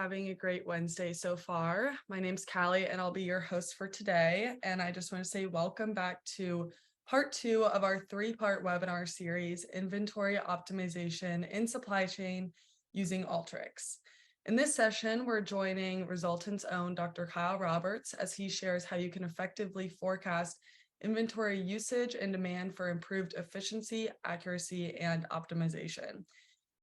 having a great Wednesday so far. My name's Callie and I'll be your host for today. And I just want to say welcome back to part 2 of our 3-part webinar series, Inventory Optimization in Supply Chain using Alteryx. In this session, we're joining Resultant's own Dr. Kyle Roberts as he shares how you can effectively forecast inventory usage and demand for improved efficiency, accuracy, and optimization.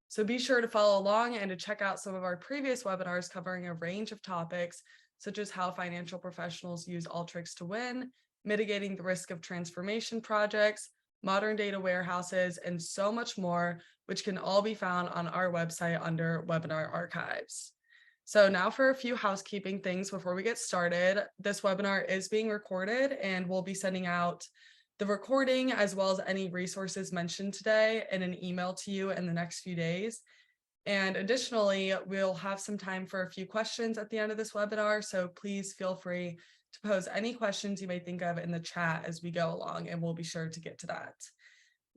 So be sure to follow along and to check out some of our previous webinars covering a range of topics, such as how financial professionals use Alteryx to win, mitigating the risk of transformation projects, modern data warehouses, and so much more, which can all be found on our website under Webinar Archives. So now for a few housekeeping things before we get started. This webinar is being recorded and we'll be sending out the recording as well as any resources mentioned today in an email to you in the next few days. And additionally, we'll have some time for a few questions at the end of this webinar. So please feel free to pose any questions you may think of in the chat as we go along, and we'll be sure to get to that.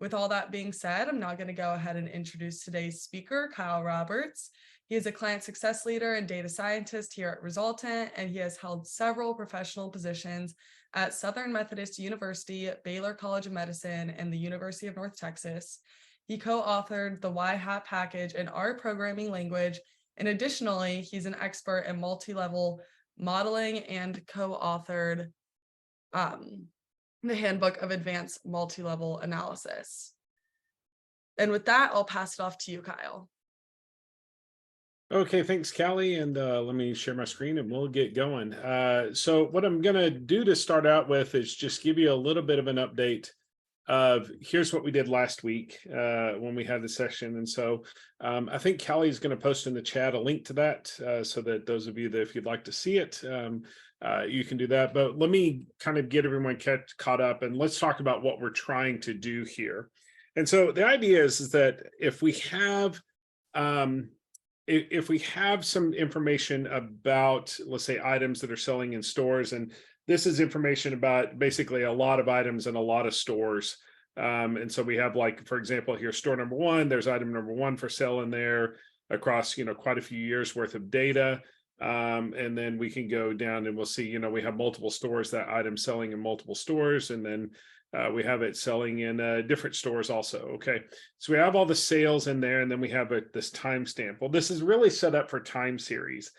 With all that being said, I'm now going to go ahead and introduce today's speaker, Kyle Roberts. He is a client success leader and data scientist here at Resultant, and he has held several professional positions at Southern Methodist University, Baylor College of Medicine, and the University of North Texas. He co-authored the YHAT package in R programming language, and additionally, he's an expert in multi-level modeling and co-authored the Handbook of Advanced Multi-Level Analysis. And with that, I'll pass it off to you, Kyle. Okay, thanks, Callie. And let me share my screen and we'll get going. So what I'm going to do to start out with is just give you a little bit of an update of here's what we did last week when we had the session. And so I think Callie is going to post in the chat a link to that so that those of you that if you'd like to see it, you can do that. But let me kind of get everyone caught up and let's talk about what we're trying to do here. And so the idea is that if we have some information about, let's say, items that are selling in stores, and this is information about basically a lot of items in a lot of stores. And so we have, like, for example, here, store number 1, there's item number 1 for sale in there across, quite a few years worth of data. And then we can go down and we'll see, we have multiple stores, that item selling in multiple stores. And then we have it selling in different stores also. Okay, so we have all the sales in there, and then we have this timestamp. Well, this is really set up for time series.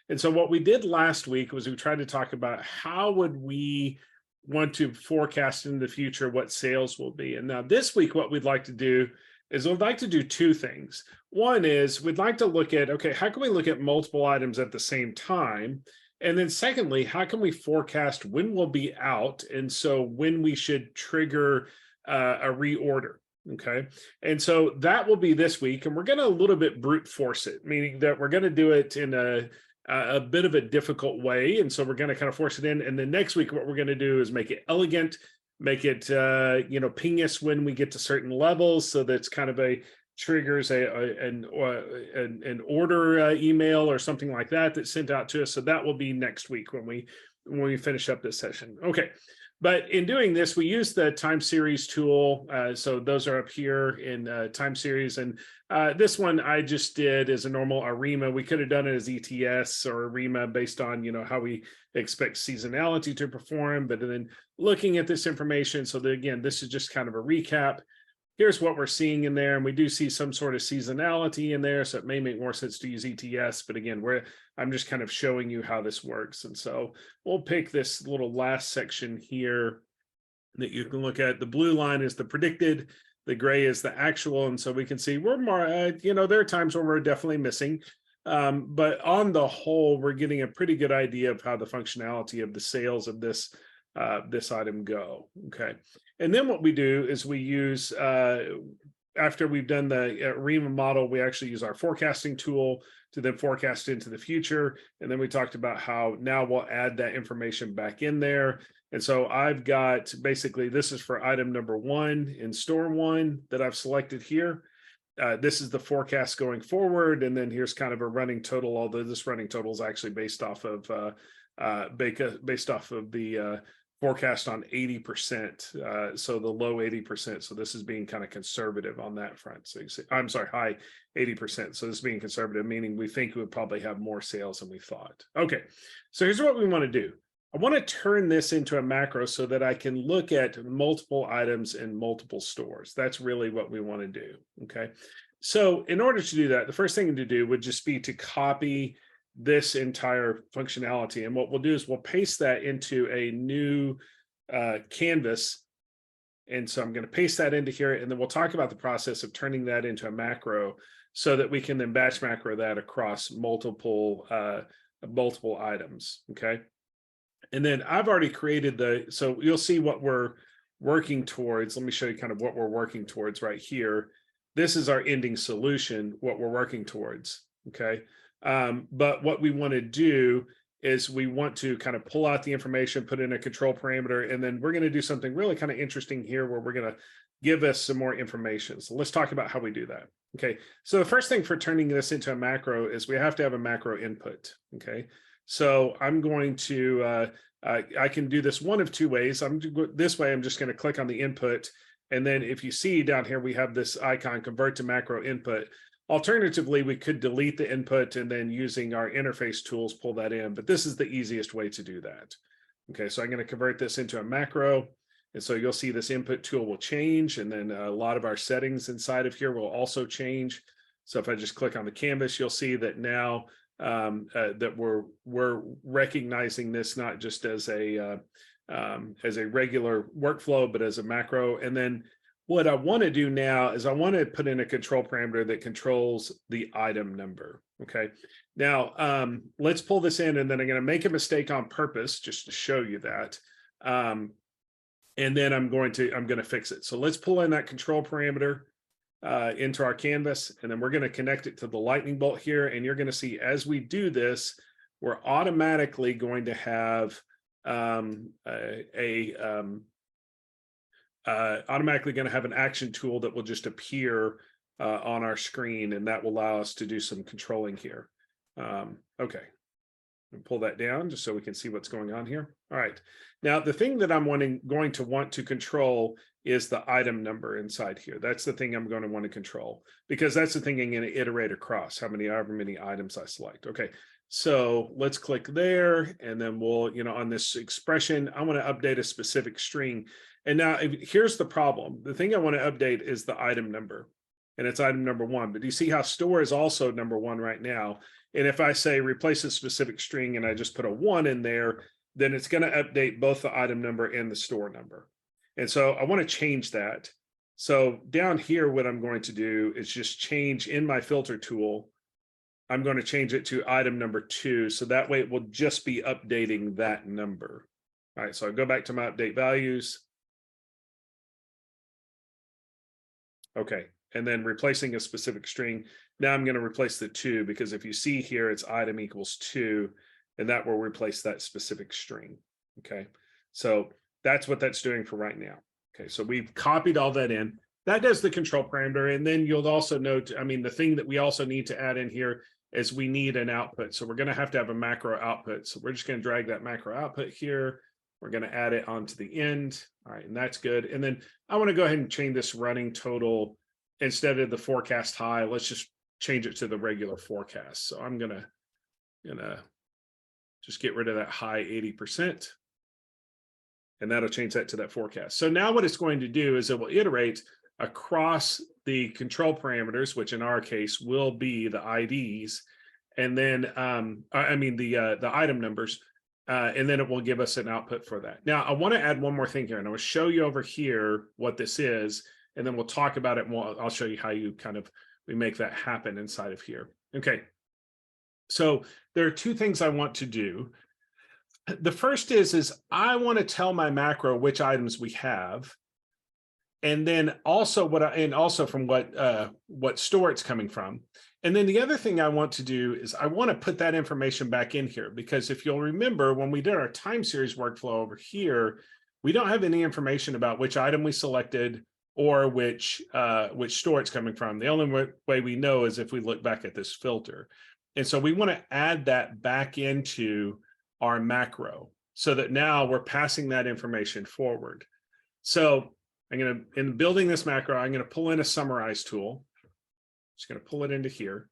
And so what we did last week was we tried to talk about how would we want to forecast in the future what sales will be. And now this week, what we'd like to do is we'd like to do 2 things. One is we'd like to look at, okay, how can we look at multiple items at the same time? And then secondly, how can we forecast when we'll be out? And so when we should trigger a reorder, okay? And so that will be this week. And we're going to a little bit brute force it, meaning that we're going to do it in a bit of a difficult way. And so we're going to kind of force it in. And then next week, what we're going to do is make it elegant, make it, ping us when we get to certain levels. So that's kind of triggers an order email or something like that that's sent out to us. So that will be next week when we finish up this session. Okay, but in doing this, we use the time series tool. So those are up here in time series, and this one I just did as a normal ARIMA. We could have done it as ETS or ARIMA based on how we expect seasonality to perform. But then looking at this information, so that, again, this is just kind of a recap. Here's what we're seeing in there, and we do see some sort of seasonality in there, so it may make more sense to use ETS, but again, I'm just kind of showing you how this works. And so we'll pick this little last section here that you can look at. The blue line is the predicted, the gray is the actual, and so we can see we're more, there are times where we're definitely missing, but on the whole, we're getting a pretty good idea of how the functionality of the sales of this item go. Okay, and then what we do is we use after we've done the ARIMA model, we actually use our forecasting tool to then forecast into the future. And then we talked about how now we'll add that information back in there. And so I've got, basically, this is for item number 1 in store 1 that I've selected here. This is the forecast going forward, and then here's kind of a running total, although this running total is actually based off of the forecast on 80%. So the low 80%. So this is being kind of conservative on that front. So you see, I'm sorry, high 80%. So this is being conservative, meaning we think we would probably have more sales than we thought. Okay, so here's what we want to do. I want to turn this into a macro so that I can look at multiple items in multiple stores. That's really what we want to do. Okay, so in order to do that, the first thing to do would just be to copy this entire functionality. And what we'll do is we'll paste that into a new canvas. And so I'm going to paste that into here, and then we'll talk about the process of turning that into a macro so that we can then batch macro that across multiple items. Okay. And then I've already created so you'll see what we're working towards. Let me show you kind of what we're working towards right here. This is our ending solution, what we're working towards. Okay. But what we want to do is we want to kind of pull out the information, put in a control parameter, and then we're going to do something really kind of interesting here where we're going to give us some more information. So let's talk about how we do that. Okay, so the first thing for turning this into a macro is we have to have a macro input. Okay, so I'm going to, I can do this one of two ways. This way, I'm just going to click on the input. And then if you see down here, we have this icon, convert to macro input. Alternatively, we could delete the input and then using our interface tools, pull that in, but this is the easiest way to do that. Okay, so I'm going to convert this into a macro. And so you'll see this input tool will change, and then a lot of our settings inside of here will also change. So if I just click on the canvas, you'll see that now that we're recognizing this not just as a regular workflow, but as a macro. And then what I want to do now is I want to put in a control parameter that controls the item number. Okay. Now, let's pull this in, and then I'm going to make a mistake on purpose just to show you that. And then I'm going to fix it. So let's pull in that control parameter into our canvas, and then we're going to connect it to the lightning bolt here. And you're going to see as we do this, we're automatically going to have automatically going to have an action tool that will just appear on our screen, and that will allow us to do some controlling here. Okay, pull that down just so we can see what's going on here. All right, now the thing that I'm going to want to control is the item number inside here. That's the thing I'm going to want to control, because that's the thing I'm going to iterate across however many items I select. Okay, so let's click there, and then we'll, on this expression, I want to update a specific string. And now here's the problem. The thing I want to update is the item number, and it's item number 1. But do you see how store is also number 1 right now? And if I say replace a specific string and I just put a 1 in there, then it's going to update both the item number and the store number. And so I want to change that. So down here, what I'm going to do is just change in my filter tool. I'm going to change it to item number 2. So that way it will just be updating that number. All right, so I go back to my update values. Okay, and then replacing a specific string. Now I'm going to replace the 2, because if you see here, it's item equals 2, and that will replace that specific string. Okay, so that's what that's doing for right now. Okay, so we've copied all that in. That does the control parameter. And then you'll also note, the thing that we also need to add in here is we need an output. So we're going to have a macro output. So we're just going to drag that macro output here. We're going to add it onto the end. All right, and that's good. And then I want to go ahead and change this running total. Instead of the forecast high, let's just change it to the regular forecast. So I'm gonna just get rid of that high 80%. And that'll change that to that forecast. So now what it's going to do is it will iterate across the control parameters, which in our case will be the IDs, and then the item numbers, and then it will give us an output for that. Now I want to add one more thing here, and I will show you over here what this is, and then we'll talk about it. I'll show you how we make that happen inside of here. Okay. So there are two things I want to do. The first is I want to tell my macro which items we have, and then also from what store it's coming from. And then the other thing I want to do is I want to put that information back in here, because if you'll remember, when we did our time series workflow over here, we don't have any information about which item we selected or which store it's coming from. The only way we know is if we look back at this filter. And so we want to add that back into our macro. so that now we're passing that information forward. So in building this macro, I'm going to pull in a summarize tool. Just going to pull it into here.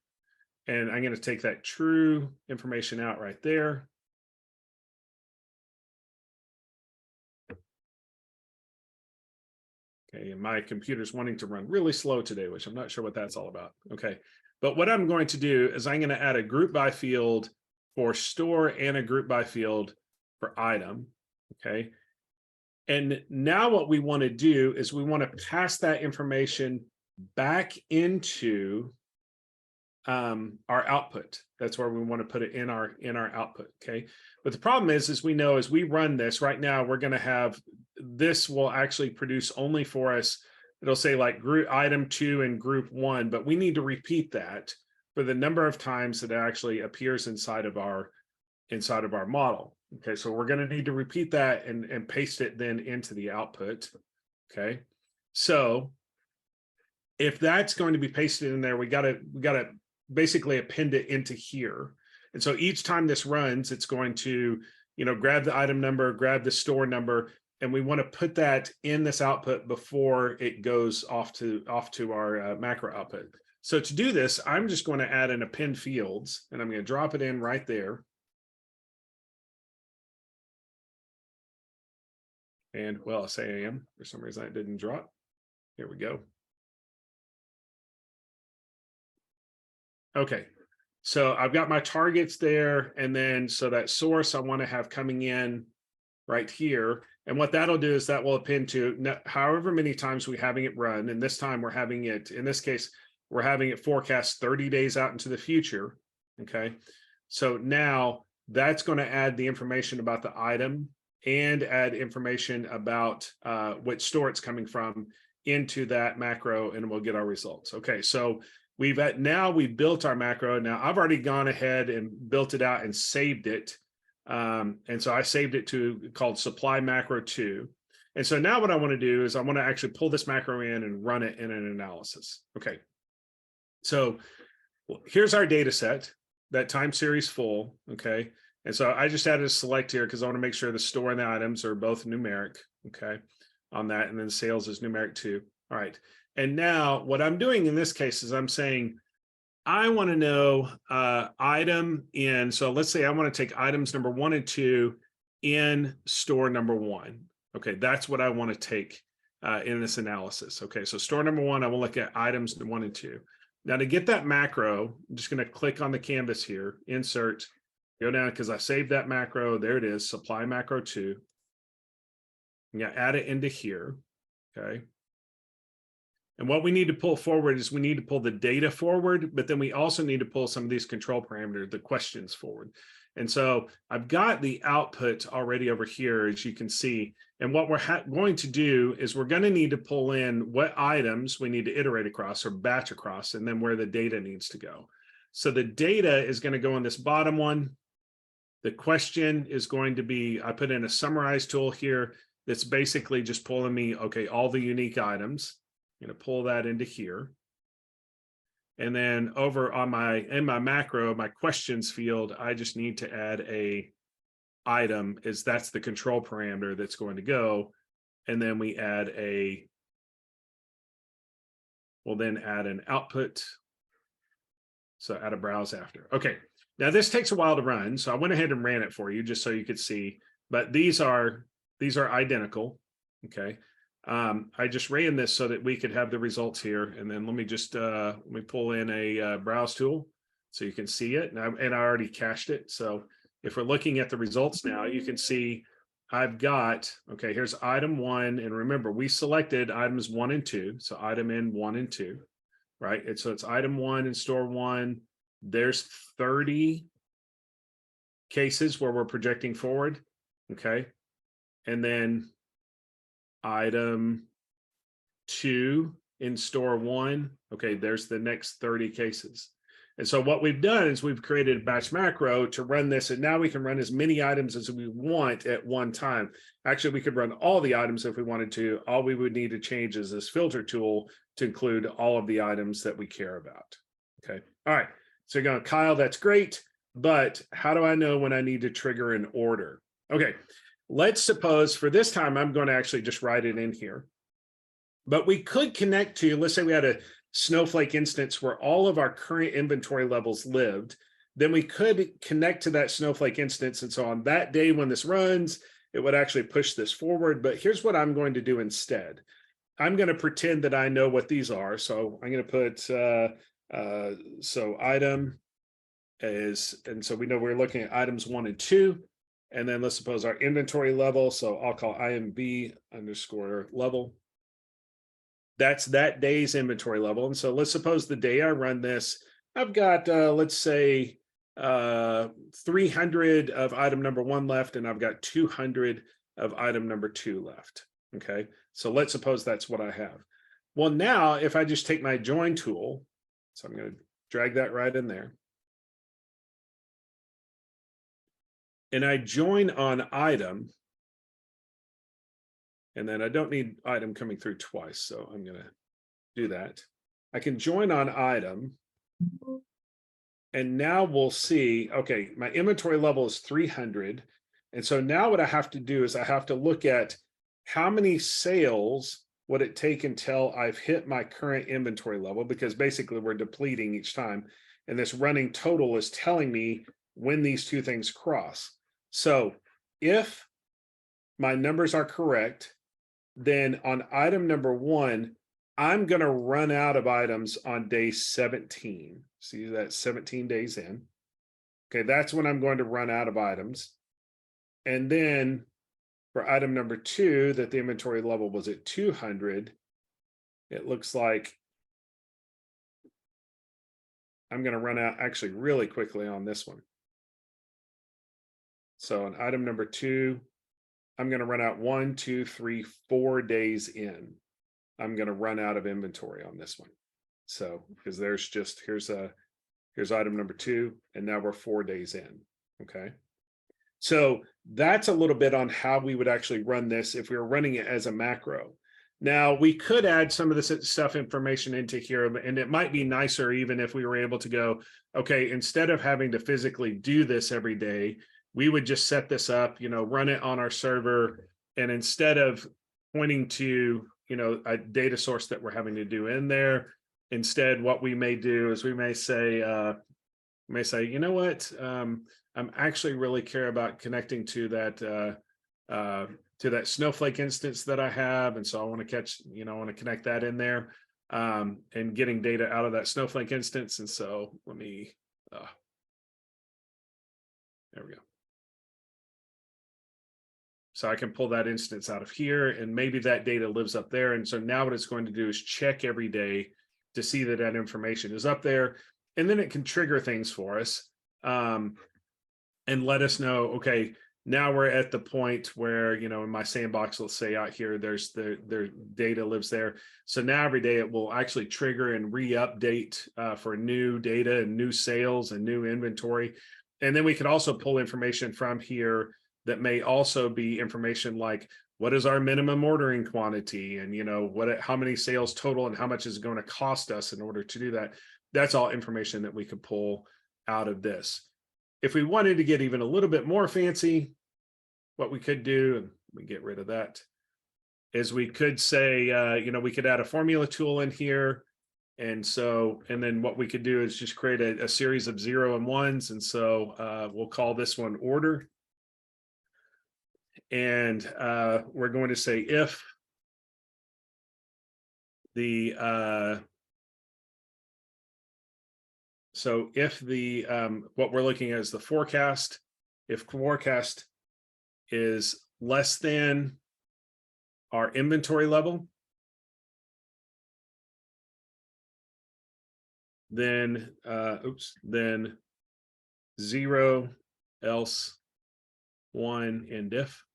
And I'm going to take that true information out right there. Okay, and my computer's wanting to run really slow today, which I'm not sure what that's all about. Okay, but what I'm going to do is I'm going to add a group by field for store and a group by field for item. Okay, and now what we want to do is we want to pass that information back into our output. That's where we want to put it in our output. Okay, but the problem is we know as we run this right now, we're going to have this will actually produce only for us. It'll say like group item 2 and group 1, but we need to repeat that for the number of times that it actually appears inside of our model. Okay, so we're going to need to repeat that and paste it then into the output. Okay, so if that's going to be pasted in there, we got to basically append it into here. And so each time this runs, it's going to, grab the item number, grab the store number, and we want to put that in this output before it goes off to our macro output. So to do this, I'm just going to add an append fields, and I'm going to drop it in right there. And well, I'll say I am. For some reason, it didn't drop. Here we go. Okay, so I've got my targets there, and then so that source I want to have coming in right here. And what that'll do is that will append to however many times we're having it run. And this time we're having it, in this case, we're having it forecast 30 days out into the future. Okay, so now that's going to add the information about the item and add information about which store it's coming from into that macro, and we'll get our results. Okay, so we built our macro. Now I've already gone ahead and built it out and saved it. And so I saved it to called supply macro 2. And so now what I want to do is I want to actually pull this macro in and run it in an analysis. Okay. So here's our data set, that time series full. Okay. And so I just added a select here because I want to make sure the store and the items are both numeric. Okay. On that. And then sales is numeric 2. All right. And now what I'm doing in this case is I'm saying, I want to know item in, so let's say I want to take items number 1 and 2 in store number 1. Okay, that's what I want to take in this analysis. Okay, so store number 1, I will look at items 1 and 2. Now to get that macro, I'm just going to click on the canvas here, insert, go down because I saved that macro. There it is, supply macro 2. I'm going to add it into here. Okay. And what we need to pull forward is we need to pull the data forward, but then we also need to pull some of these control parameters, the questions forward. And so I've got the output already over here, as you can see. And what we're going to do is we're going to need to pull in what items we need to iterate across or batch across, and then where the data needs to go. So the data is going to go in this bottom one. The question is going to be, I put in a summarize tool here that's basically just pulling me, okay, all the unique items. I'm going to pull that into here. And then over on in my macro, my questions field, I just need to add a item, is that's the control parameter that's going to go. And then we'll then add an output. So add a browse after. Okay. Now this takes a while to run. So I went ahead and ran it for you just so you could see, but these are identical. Okay. I just ran this so that we could have the results here. And then let me just let me pull in a browse tool so you can see it. And I already cached it. So if we're looking at the results now, you can see I've got, okay, here's item 1. And remember, we selected items 1 and 2. So item in 1 and 2, right? And so it's item 1 in store 1. There's 30 cases where we're projecting forward. Okay. And then item 2 in store 1. Okay, there's the next 30 cases. And so what we've done is we've created a batch macro to run this, and now we can run as many items as we want at one time. Actually, we could run all the items if we wanted to. All we would need to change is this filter tool to include all of the items that we care about. Okay, all right. So you're going, Kyle, that's great, but how do I know when I need to trigger an order? Okay, let's suppose for this time, I'm going to actually just write it in here. But we could connect to, let's say we had a Snowflake instance where all of our current inventory levels lived. Then we could connect to that Snowflake instance. And so on that day when this runs, it would actually push this forward. But here's what I'm going to do instead. I'm going to pretend that I know what these are. So I'm going to put, so item is, and so we know we're looking at items 1 and 2. And then let's suppose our inventory level. So I'll call IMB underscore level. That's that day's inventory level. And so let's suppose the day I run this, I've got, let's say, 300 of item number 1 left, and I've got 200 of item number 2 left. Okay, so let's suppose that's what I have. Well, now if I just take my join tool, so I'm going to drag that right in there, and I join on item, and then I don't need item coming through twice, so I'm going to do that. I can join on item, and now we'll see, okay, my inventory level is 300. And so now what I have to do is I have to look at how many sales would it take until I've hit my current inventory level, because basically we're depleting each time. And this running total is telling me when these two things cross. So if my numbers are correct, then on item number 1, I'm going to run out of items on day 17. See, that's 17 days in. Okay, that's when I'm going to run out of items. And then for item number 2, that the inventory level was at 200, it looks like I'm going to run out actually really quickly on this one. So on item number 2, I'm going to run out 1, 2, 3, 4 days in. I'm going to run out of inventory on this one. So because there's just, here's item number 2, and now we're 4 days in. Okay. So that's a little bit on how we would actually run this if we were running it as a macro. Now we could add some of this stuff information into here, and it might be nicer even if we were able to go, okay, instead of having to physically do this every day, we would just set this up, run it on our server. And instead of pointing to, a data source that we're having to do in there, instead, what we may do is we may say, you know what, I'm actually really care about connecting to that Snowflake instance that I have, and so I want to connect that in there, and getting data out of that Snowflake instance. And so let me, there we go. So I can pull that instance out of here, and maybe that data lives up there. And so now what it's going to do is check every day to see that that information is up there. And then it can trigger things for us, and let us know, okay, now we're at the point where, in my sandbox, let's say out here, there's their data lives there. So now every day it will actually trigger and re-update for new data and new sales and new inventory. And then we could also pull information from here that may also be information like, what is our minimum ordering quantity, and how many sales total, and how much is it going to cost us in order to do that. That's all information that we could pull out of this. If we wanted to get even a little bit more fancy, what we could do, and we get rid of that, is we could say, we could add a formula tool in here. And then what we could do is just create a series of 0 and 1s. And so we'll call this one order. And we're going to say if the what we're looking at is the forecast. If forecast is less than our inventory level, then then 0, else 1, and if.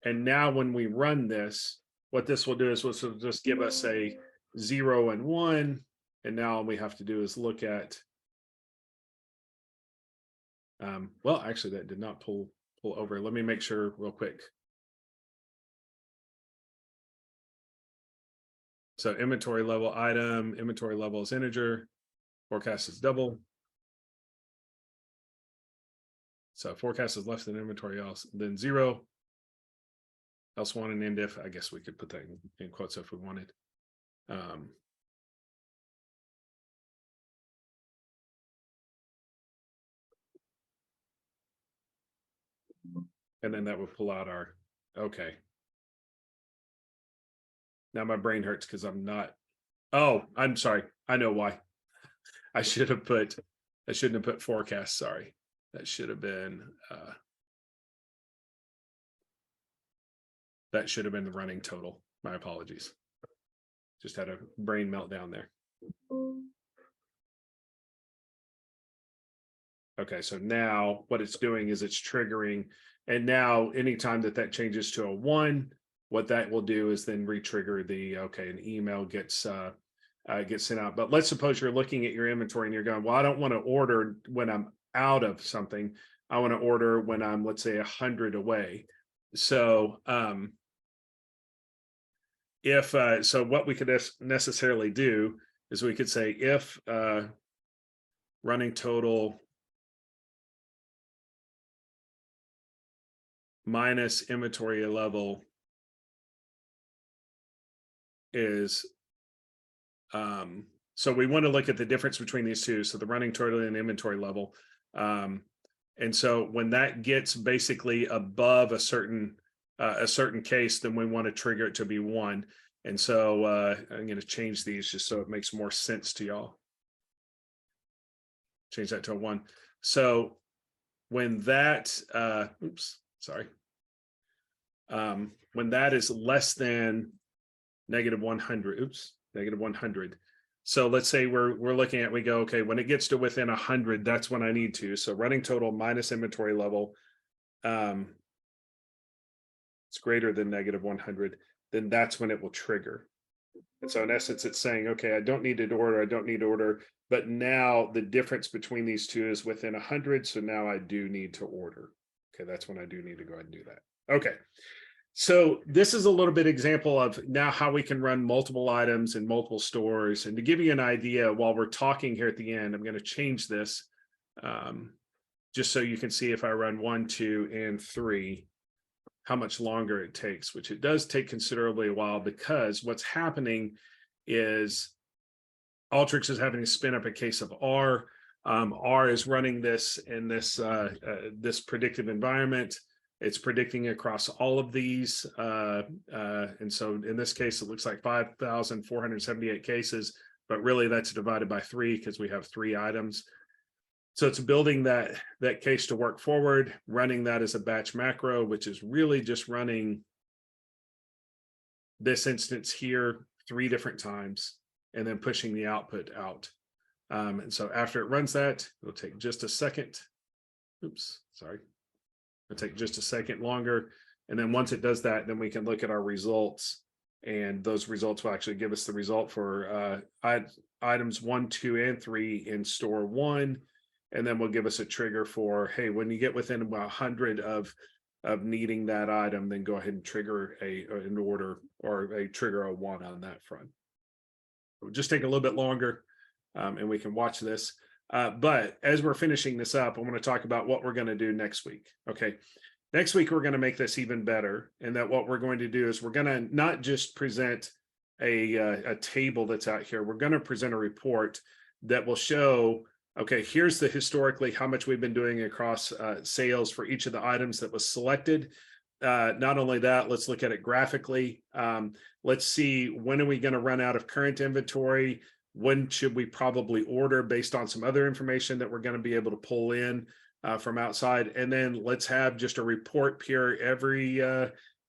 And now when we run this, what this will do is this will just give us a 0 and 1. And now all we have to do is look at, well, actually that did not pull over. Let me make sure real quick. So inventory level item, inventory level is integer, forecast is double. So forecast is less than inventory else, then 0, else one and end if. I guess we could put that in quotes if we wanted. And then that would pull out our, okay. Now my brain hurts because I'm not, oh, I'm sorry. I know why. I shouldn't have put forecast, sorry. That should have been, the running total. My apologies. Just had a brain meltdown there. Okay, so now what it's doing is it's triggering, and now anytime that changes to a 1, what that will do is then re-trigger the, okay, an email gets sent out. But let's suppose you're looking at your inventory and you're going, well, I don't want to order when I'm out of something. I want to order when I'm, let's say, 100 away. So so what we could necessarily do is we could say if running total minus inventory level is, so we want to look at the difference between these two. So the running total and inventory level. And so when that gets basically above a certain case, then we want to trigger it to be 1. And so I'm going to change these just so it makes more sense to y'all. Change that to a 1. So when that, when that is less than -100, -100. So let's say we're looking at, we go, okay, when it gets to within 100, that's when I need to. So running total minus inventory level, it's greater than -100, then that's when it will trigger. And so in essence, it's saying, okay, I don't need to order, but now the difference between these two is within 100. So now I do need to order. Okay, that's when I do need to go ahead and do that. Okay. So this is a little bit example of now how we can run multiple items in multiple stores. And to give you an idea, while we're talking here at the end, I'm going to change this just so you can see if I run 1, 2, and 3, how much longer it takes, which it does take considerably a while, because what's happening is Alteryx is having to spin up a case of R. R is running this in this predictive environment. It's predicting across all of these. And so in this case, it looks like 5,478 cases, but really that's divided by 3 because we have 3 items. So it's building that case to work forward, running that as a batch macro, which is really just running this instance here 3 different times and then pushing the output out. And so after it runs that, it'll take just a second. Oops, sorry. It'll take just a second longer. And then once it does that, then we can look at our results. And those results will actually give us the result for items 1, 2, and 3 in store 1. And then we'll give us a trigger for, hey, when you get within about 100 of needing that item, then go ahead and trigger an order or a trigger a 1 on that front. It'll just take a little bit longer, and we can watch this. But as we're finishing this up, I want to talk about what we're going to do next week. Okay. Next week, we're going to make this even better. And that what we're going to do is we're going to not just present a table that's out here. We're going to present a report that will show, okay, here's the historically how much we've been doing across sales for each of the items that was selected. Not only that, let's look at it graphically. Let's see, when are we going to run out of current inventory? When should we probably order based on some other information that we're going to be able to pull in from outside? And then let's have just a report here every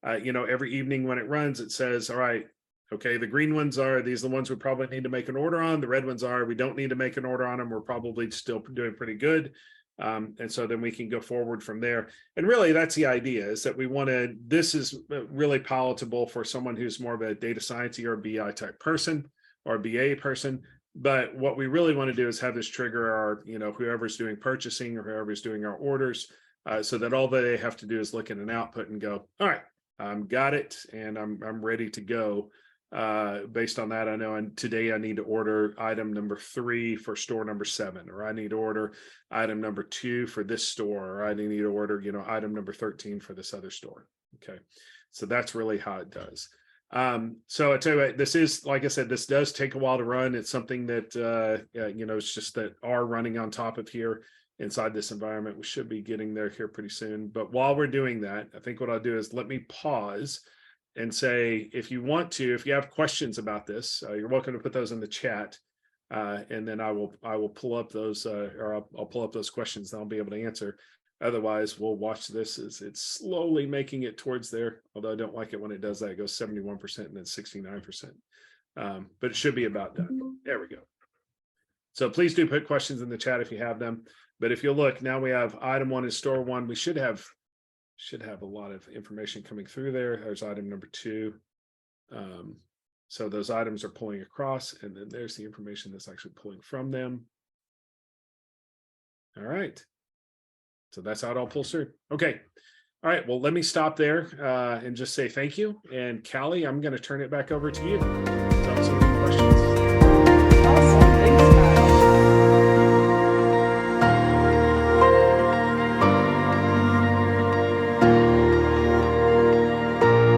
evening when it runs. It says, all right, okay, the green ones are, these are the ones we probably need to make an order on. The red ones are, we don't need to make an order on them. We're probably still doing pretty good. And so then we can go forward from there. And really that's the idea, is that we want to, this is really palatable for someone who's more of a data science or BI type person or BA person. But what we really want to do is have this trigger our, whoever's doing purchasing or whoever's doing our orders, so that all they have to do is look at an output and go, all right, got it. And I'm ready to go. Based on that, I know and today I need to order item number 3 for store number 7, or I need to order item number 2 for this store, or I need to order, item number 13 for this other store. Okay. So that's really how it does. So I tell you what, this is, like I said, this does take a while to run. It's something that, it's just that are running on top of here inside this environment. We should be getting there here pretty soon. But while we're doing that, I think what I'll do is let me pause and say, if you have questions about this, you're welcome to put those in the chat. And then I will pull up those, or I'll pull up those questions and I'll be able to answer. Otherwise, we'll watch this as it's slowly making it towards there. Although I don't like it when it does that. It goes 71% and then 69%. But it should be about done. There we go. So please do put questions in the chat if you have them. But if you look, now we have item 1 is store 1. We should have a lot of information coming through there. There's item number 2. So those items are pulling across, and then there's the information that's actually pulling from them. All right. So that's how it all pulls through. Okay. All right. Well, let me stop there and just say thank you. And Callie, I'm going to turn it back over to you. Questions. Awesome. Thank